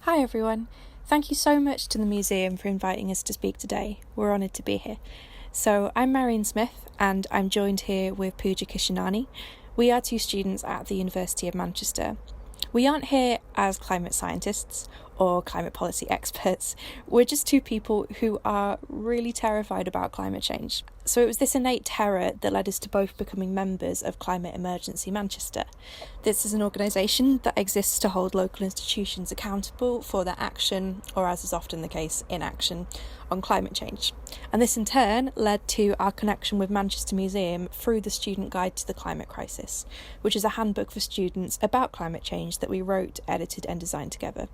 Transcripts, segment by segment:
Hi everyone. Thank you so much to the museum for inviting us to speak today. We're honoured to be here. So I'm Marion Smith and I'm joined here with Pooja Kishanani. We are two students at the University of Manchester. We aren't here as climate scientists or climate policy experts. We're just two people who are really terrified about climate change. So it was this innate terror that led us to both becoming members of Climate Emergency Manchester. This is an organisation that exists to hold local institutions accountable for their action, or as is often the case, inaction, on climate change. And this in turn led to our connection with Manchester Museum through the Student Guide to the Climate Crisis, which is a handbook for students about climate change that we wrote, edited and designed together.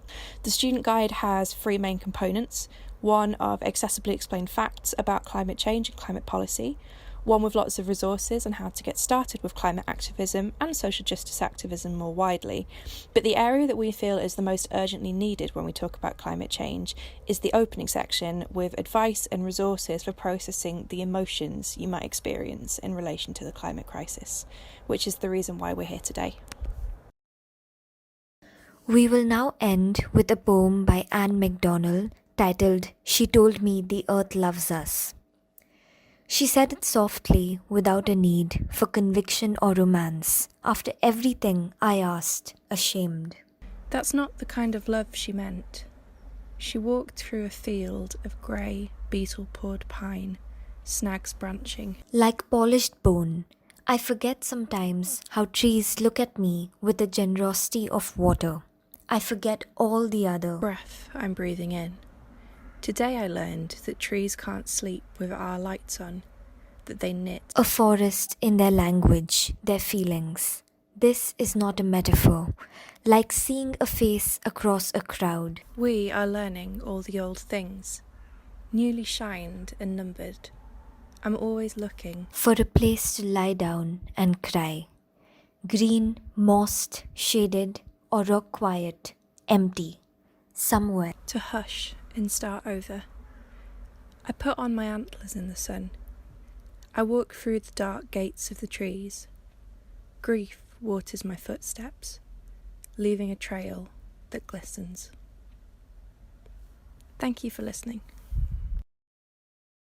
The Student Guide has three main components: one of accessibly explained facts about climate change and climate policy, one with lots of resources on how to get started with climate activism and social justice activism more widely. But the area that we feel is the most urgently needed when we talk about climate change is the opening section with advice and resources for processing the emotions you might experience in relation to the climate crisis, which is the reason why we're here today. We will now end with a poem by Anne MacDonald titled "She Told Me the Earth Loves Us." She said it softly, without a need for conviction or romance, after everything I asked, ashamed. That's not the kind of love she meant. She walked through a field of grey, beetle-pawed pine, snags branching. Like polished bone, I forget sometimes how trees look at me with the generosity of water. I forget all the other Breath I'm breathing in. Today I learned that trees can't sleep with our lights on, that they knit. A forest in their language, their feelings. This is not a metaphor, like seeing a face across a crowd. We are learning all the old things, newly shined and numbered. I'm always looking For a place to lie down and cry. Green, mossed, shaded, or rock quiet, empty, somewhere. to hush and start over. I put on my antlers in the sun. I walk through the dark gates of the trees. Grief waters my footsteps, leaving a trail that glistens. Thank you for listening.